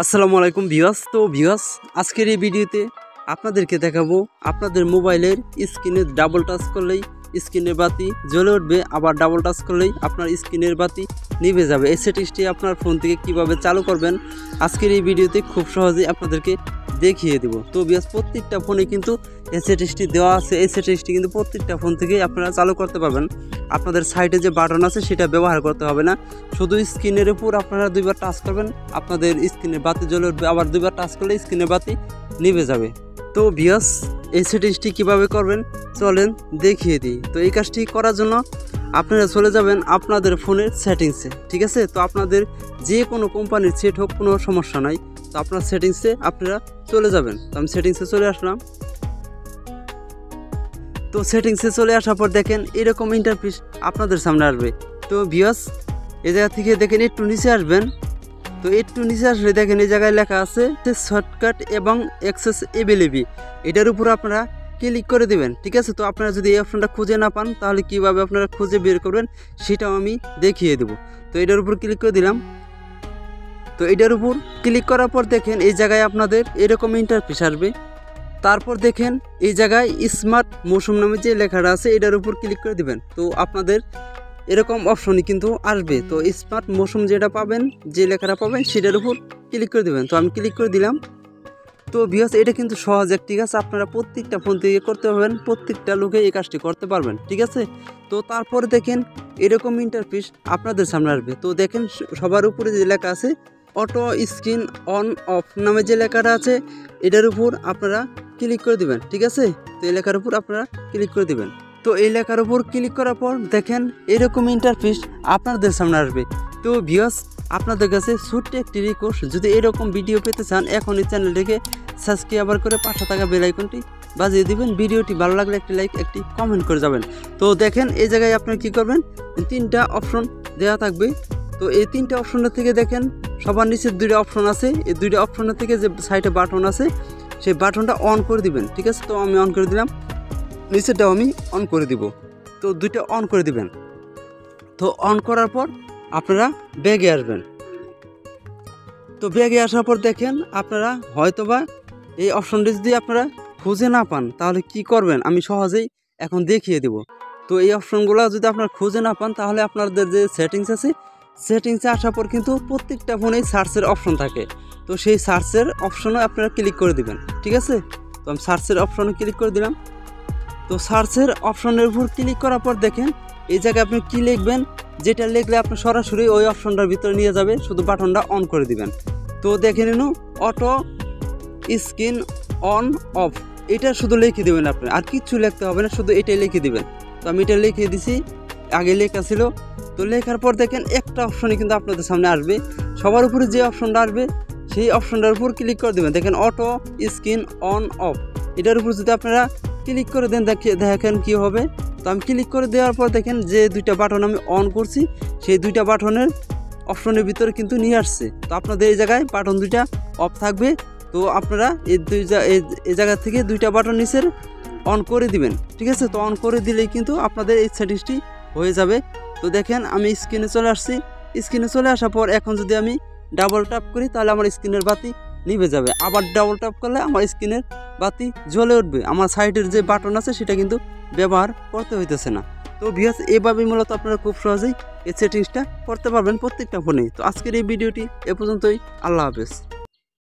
আসসালামু আলাইকুম ভিউয়ার্স। তো ভিউয়ার্স, আজকের এই ভিডিওতে আপনাদেরকে দেখাবো আপনাদের মোবাইলের স্ক্রিনে ডাবল টাচ করলেই স্ক্রিনের বাতি জ্বলে উঠবে, আবার ডাবল টাচ করলেই আপনার স্ক্রিনের বাতি নিভে যাবে। এই সেটিংসটি আপনার ফোন থেকে কিভাবে চালু করবেন আজকের এই ভিডিওতে খুব সহজেই আপনাদেরকে দেখিয়ে দেব। তো ভিউয়ার্স, প্রত্যেকটা ফোনে কিন্তু এই সেটিংসটি দেওয়া আছে। এই সেটিংসটি কিন্তু প্রত্যেকটা ফোন থেকে আপনারা চালু করতে পারবেন। আপনাদের সাইডে যে বাটন আছে সেটা ব্যবহার করতে হবে না, শুধু স্ক্রিনের উপর আপনারা দুইবার টাচ করবেন, আপনাদের স্ক্রিনের বাতি জ্বলে উঠবে, আবার দুইবার টাচ করলে স্ক্রিনের বাতি নিভে যাবে। তো ভিউয়ার্স, এই সেটিংসটি কীভাবে করবেন চলেন দেখিয়ে দিই। তো এই কাজটি করার জন্য আপনারা চলে যাবেন আপনাদের ফোনের সেটিংসে, ঠিক আছে? তো আপনাদের যে কোনো কোম্পানির সেট হোক, কোনো সমস্যা নাই। তো আপনার সেটিংসে আপনারা চলে যাবেন। তো আমি সেটিংসে চলে আসলাম। তো সেটিংসে চলে আসার পর দেখেন এরকম ইন্টারফেস আপনাদের সামনে আসবে। তো ভিউয়ার্স, এই জায়গা থেকে দেখেন একটু নিচে আসবেন। তো একটু নিচে আসলে দেখেন এই জায়গায় লেখা আছে শর্টকাট এবং অ্যাক্সেস এভেলেবল, এটার উপর আপনারা ক্লিক করে দেবেন, ঠিক আছে? তো আপনারা যদি এই অপশনটা খুঁজে না পান তাহলে কিভাবে আপনারা খুঁজে বের করবেন সেটাও আমি দেখিয়ে দেব। তো এটার উপর ক্লিক করে দিলাম। তো এটার উপর ক্লিক করার পর দেখেন এই জায়গায় আপনাদের এরকম ইন্টারফেস আসবে। তারপর দেখেন এই জায়গায় স্মার্ট মৌসুম নামে যে লেখাটা আছে এটার উপর ক্লিক করে দিবেন। তো আপনাদের এরকম অপশনই কিন্তু আসবে। তো স্মার্ট মৌসুম যেটা পাবেন, যে লেখাটা পাবেন সেটার উপর ক্লিক করে দেবেন। তো আমি ক্লিক করে দিলাম। তো ভিউয়ার্স, এটা কিন্তু সহজ একটি কাজ, আপনারা প্রত্যেকটা ফোন থেকে করতে পারবেন, প্রত্যেকটা লোকে এই কাজটি করতে পারবেন, ঠিক আছে? তো তারপরে দেখেন এরকম ইন্টারফেস আপনাদের সামনে আসবে। তো দেখেন সবার উপরে যে লেখা আছে অটো স্ক্রিন অন অফ নামে যে লেখাটা আছে এটার উপর আপনারা ক্লিক করে দিবেন, ঠিক আছে? তো এই লেখার উপর আপনারা ক্লিক করে দিবেন। তো এই লেখার উপর ক্লিক করার পর দেখেন এরকম ইন্টারফেস আপনাদের সামনে আসবে। তো ভিউয়ার্স, আপনাদের কাছে ছোট্ট একটি রিকোয়েস্ট, যদি এরকম ভিডিও পেতে চান এখনই চ্যানেলটিকে সাবস্ক্রাইব করে পাশে থাকা বেল আইকনটি বাজিয়ে দিবেন। ভিডিওটি ভালো লাগলে একটি লাইক, একটি কমেন্ট করে যাবেন। তো দেখেন এই জায়গায় আপনারা কী করবেন, তিনটা অপশন দেওয়া থাকবে। তো এই তিনটা অপশনের থেকে দেখেন সবার নিচে দুইটা অপশন আছে, এই দুইটা অপশনের থেকে যে সাইডে বাটন আছে সেই বাটনটা অন করে দিবেন, ঠিক আছে? তো আমি অন করে দিলাম, নিচেরটাও আমি অন করে দিব। তো দুইটা অন করে দিবেন। তো অন করার পর আপনারা ব্যাগে আসবেন। তো ব্যাগে আসার পর দেখেন আপনারা হয়তোবা এই অপশনটি যদি আপনারা খুঁজে না পান তাহলে কি করবেন আমি সহজেই এখন দেখিয়ে দেব। তো এই অপশনগুলো যদি আপনারা খুঁজে না পান তাহলে আপনাদের যে সেটিংস আছে সেটিংসে আসার পর কিন্তু প্রত্যেকটা ফোনেই সার্চের অপশন থাকে। তো সেই সার্চের অপশনে আপনারা ক্লিক করে দিবেন, ঠিক আছে? তো আমি সার্চের অপশনে ক্লিক করে দিলাম। তো সার্চের অপশনের উপর ক্লিক করার পর দেখেন এই জায়গায় আপনি কী লিখবেন, যেটা লিখলে আপনি সরাসরি ওই অপশনটার ভিতরে নিয়ে যাবে, শুধু বাটনটা অন করে দিবেন। তো দেখে নিন অটো স্ক্রিন অন অফ, এটা শুধু লিখে দেবেন আপনি, আর কিচ্ছু লিখতে হবে না, শুধু এটাই লিখে দিবেন। তো আমি এটা লিখে দিছি, আগে লেখা ছিল। তো লেখার পর দেখেন একটা অপশনই কিন্তু আপনাদের সামনে আসবে, সবার উপরে যে অপশনটা আসবে সেই অপশনটার উপর ক্লিক করে দেবেন। দেখেন অটো স্ক্রিন অন অফ, এটার উপর যদি আপনারা ক্লিক করে দেন দেখেন কি হবে। তো আমি ক্লিক করে দেওয়ার পর দেখেন যে দুইটা বাটন আমি অন করছি সেই দুইটা বাটনের অপশনের ভিতরে কিন্তু নিয়ে আসছে। তো আপনাদের এই জায়গায় বাটন দুইটা অফ থাকবে। তো আপনারা এই জায়গা থেকে দুইটা বাটন নিচের অন করে দিবেন, ঠিক আছে? তো অন করে দিলেই কিন্তু আপনাদের এই সেটিংসটি হয়ে যাবে। তো দেখেন আমি স্ক্রিনে চলে আসছি। স্ক্রিনে চলে আসার পর এখন যদি আমি ডাবল ট্যাপ করি তাহলে আমার স্ক্রিনের বাতি নিভে যাবে, আবার ডাবল ট্যাপ করলে আমার স্ক্রিনের বাতি জ্বলে উঠবে। আমার সাইডের যে বাটন আছে সেটা কিন্তু ব্যবহার করতে হইতেছে না। তো ভিউয়ার্স, এভাবেই মূলত আপনারা খুব সহজেই এই সেটিংসটা করতে পারবেন প্রত্যেকটা ফোনে। তো আজকের এই ভিডিওটি এ পর্যন্তই। আল্লাহ হাফেজ।